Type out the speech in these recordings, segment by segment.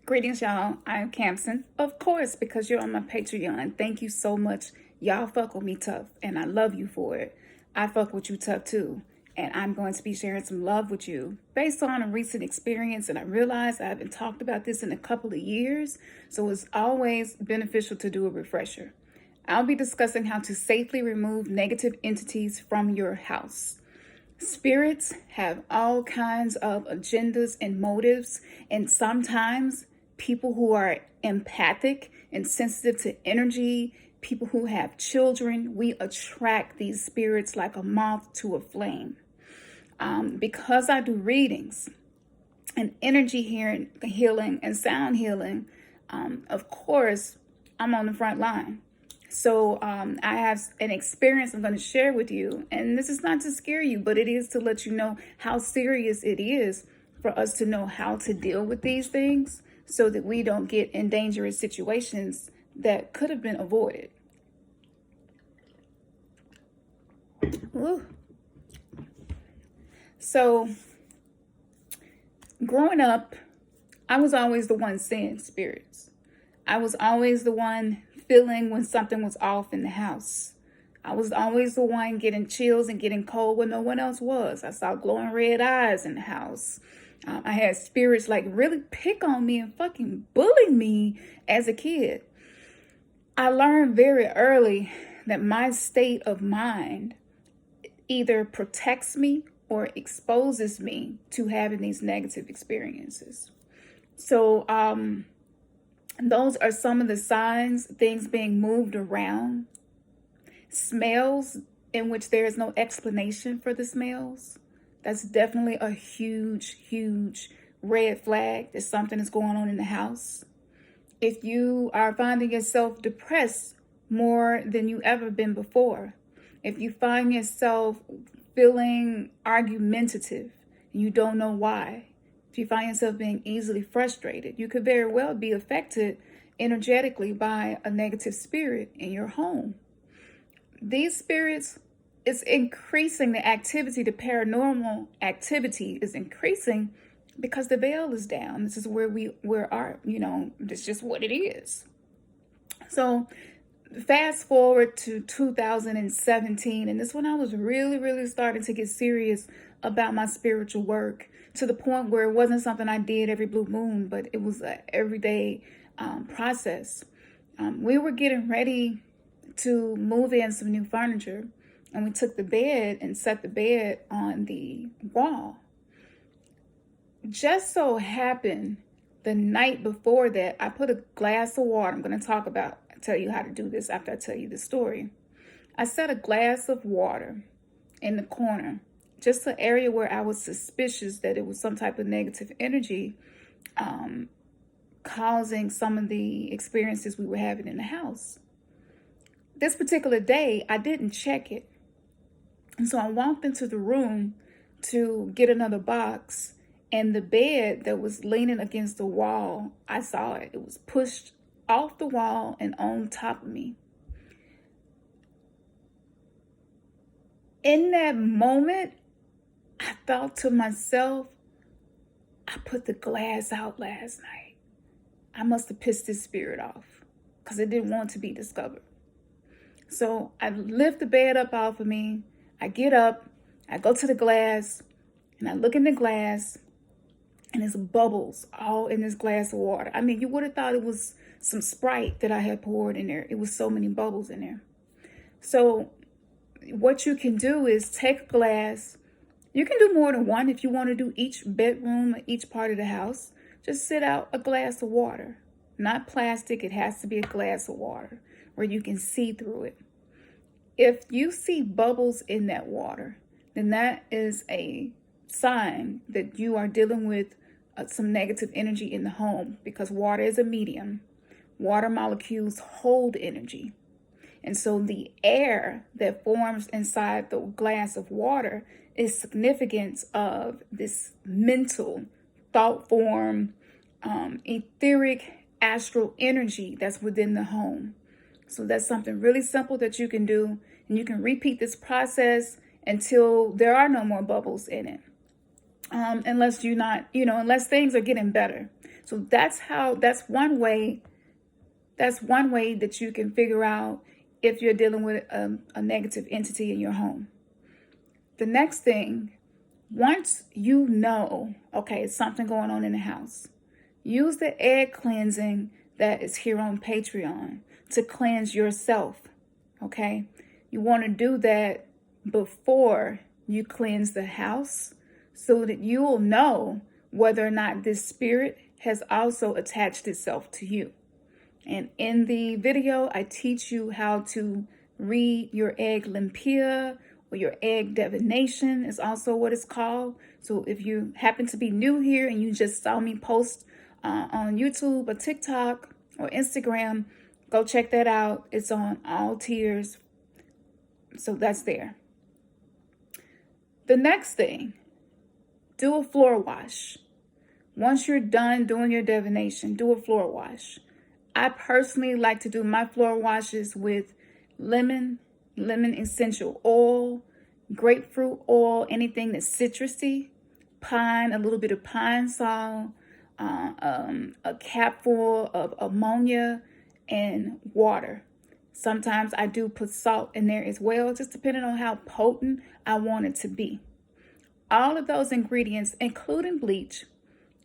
Greetings, y'all. I'm Campson, of course, because you're on my Patreon. Thank you so much. Y'all fuck with me tough, and I love you for it. I fuck with you tough too, and I'm going to be sharing some love with you based on a recent experience. And I realized I haven't talked about this in a couple of years, so it's always beneficial to do a refresher. I'll be discussing how to safely remove negative entities from your house. Spirits have all kinds of agendas and motives, and sometimes people who are empathic and sensitive to energy, people who have children, we attract these spirits like a moth to a flame. Because I do readings and energy healing and sound healing, of course, I'm on the front line. So I have an experience I'm going to share with you. And this is not to scare you, but it is to let you know how serious it is for us to know how to deal with these things so that we don't get in dangerous situations that could have been avoided. Ooh. So growing up, I was always the one seeing spirits. I was always the one feeling when something was off in the house. I was always the one getting chills and getting cold when no one else was. I saw glowing red eyes in the house. I had spirits like really pick on me and fucking bully me as a kid. I learned very early that my state of mind either protects me or exposes me to having these negative experiences. So, those are some of the signs: things being moved around, smells in which there is no explanation for the smells. That's definitely a huge, huge red flag that something is going on in the house. If you are finding yourself depressed more than you ever been before, if you find yourself feeling argumentative and you don't know why, if you find yourself being easily frustrated, you could very well be affected energetically by a negative spirit in your home. These spirits is increasing the activity, the paranormal activity is increasing because the veil is down. This is where we are, it's just what it is. So fast forward to 2017, and this when I was really, really starting to get serious about my spiritual work, to the point where it wasn't something I did every blue moon, but it was an everyday process. We were getting ready to move in some new furniture, and we took the bed and set the bed on the wall. Just so happened the night before that, I put a glass of water. I'm going to tell you how to do this after I tell you the story. I set a glass of water in the corner, just an area where I was suspicious that it was some type of negative energy causing some of the experiences we were having in the house. This particular day, I didn't check it. And so I walked into the room to get another box, and the bed that was leaning against the wall, I saw it. It was pushed off the wall and on top of me. In that moment, I thought to myself, I put the glass out last night. I must have pissed this spirit off because it didn't want to be discovered. So I lift the bed up off of me. I get up, I go to the glass, and I look in the glass, and there's bubbles all in this glass of water. I mean, you would have thought it was some Sprite that I had poured in there. It was so many bubbles in there. So what you can do is take a glass. You can do more than one if you want to do each bedroom or each part of the house. Just sit out a glass of water, not plastic. It has to be a glass of water where you can see through it. If you see bubbles in that water, then that is a sign that you are dealing with some negative energy in the home, because water is a medium. Water molecules hold energy. And so the air that forms inside the glass of water is significance of this mental thought form, etheric astral energy that's within the home. So that's something really simple that you can do, and you can repeat this process until there are no more bubbles in it. Unless things are getting better. So that's one way that you can figure out if you're dealing with a negative entity in your home. The next thing, once you know, okay, it's something going on in the house, use the egg cleansing that is here on Patreon to cleanse yourself, okay? You want to do that before you cleanse the house so that you will know whether or not this spirit has also attached itself to you. And in the video, I teach you how to read your egg limpia, or your egg divination is also what it's called. So if you happen to be new here and you just saw me post on YouTube or TikTok or Instagram, go check that out. It's on all tiers. So that's there. The next thing, do a floor wash. Once you're done doing your divination, do a floor wash. I personally like to do my floor washes with lemon essential oil, grapefruit oil, anything that's citrusy, pine, a little bit of pine sol, a capful of ammonia, and water. Sometimes I do put salt in there as well, just depending on how potent I want it to be. All of those ingredients, including bleach,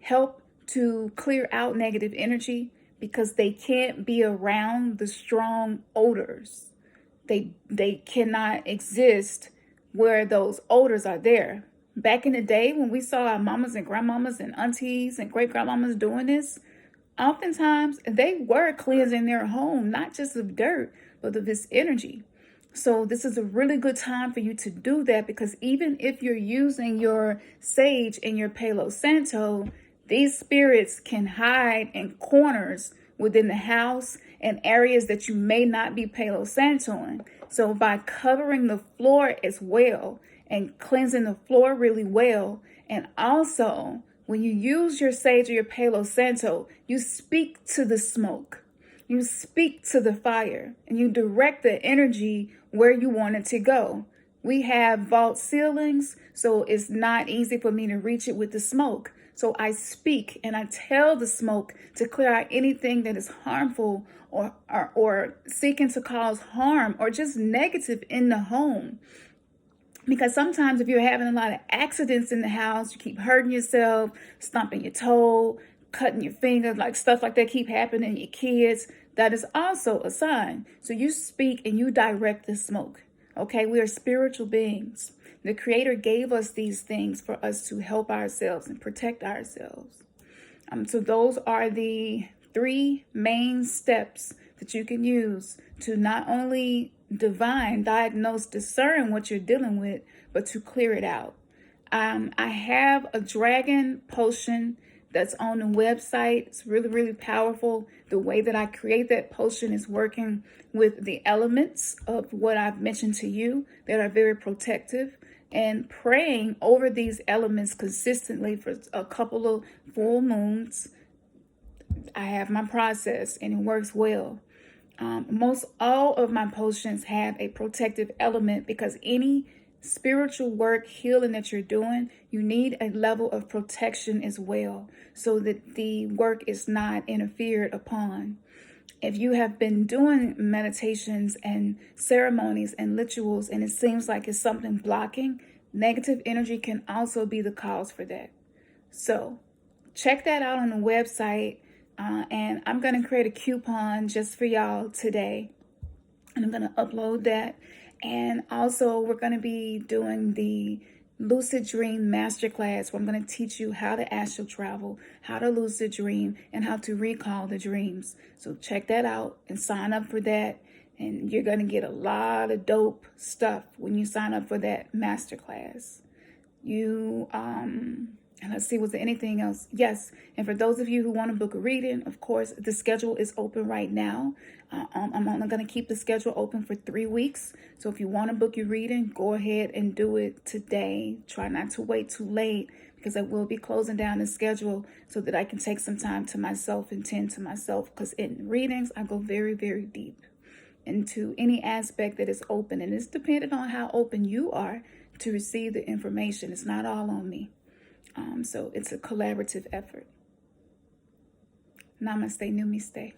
help to clear out negative energy because they can't be around the strong odors. They cannot exist where those odors are there. Back in the day when we saw our mamas and grandmamas and aunties and great-grandmamas doing this, oftentimes they were cleansing their home, not just of dirt, but of this energy. So this is a really good time for you to do that, because even if you're using your sage and your Palo Santo, these spirits can hide in corners within the house and areas that you may not be Palo Santoing. So by covering the floor as well and cleansing the floor really well, and also when you use your sage or your Palo Santo, you speak to the smoke, you speak to the fire, and you direct the energy where you want it to go. We have vault ceilings, so it's not easy for me to reach it with the smoke. So I speak and I tell the smoke to clear out anything that is harmful or seeking to cause harm or just negative in the home. Because sometimes if you're having a lot of accidents in the house, you keep hurting yourself, stomping your toe, cutting your finger, like stuff like that keep happening to your kids, that is also a sign. So you speak and you direct the smoke. Okay, we are spiritual beings. The Creator gave us these things for us to help ourselves and protect ourselves. So those are the 3 main steps that you can use to not only divine, diagnose, discern what you're dealing with, but to clear it out. I have a dragon potion that's on the website. It's really, really powerful. The way that I create that potion is working with the elements of what I've mentioned to you that are very protective, and praying over these elements consistently for a couple of full moons. I have my process and it works well. Most all of my potions have a protective element, because any spiritual work, healing that you're doing, you need a level of protection as well, so that the work is not interfered upon. If you have been doing meditations and ceremonies and rituals and it seems like it's something blocking, negative energy can also be the cause for that. So check that out on the website. And I'm going to create a coupon just for y'all today. And I'm going to upload that. And also we're going to be doing the Lucid Dream Masterclass, where I'm going to teach you how to astral travel, how to lucid dream, and how to recall the dreams. So check that out and sign up for that. And you're going to get a lot of dope stuff when you sign up for that masterclass. And let's see, was there anything else? Yes. And for those of you who want to book a reading, of course, the schedule is open right now. I'm only going to keep the schedule open for 3 weeks. So if you want to book your reading, go ahead and do it today. Try not to wait too late, because I will be closing down the schedule so that I can take some time to myself and tend to myself. Because in readings, I go very, very deep into any aspect that is open. And it's dependent on how open you are to receive the information. It's not all on me. So it's a collaborative effort. Namaste, Numiste.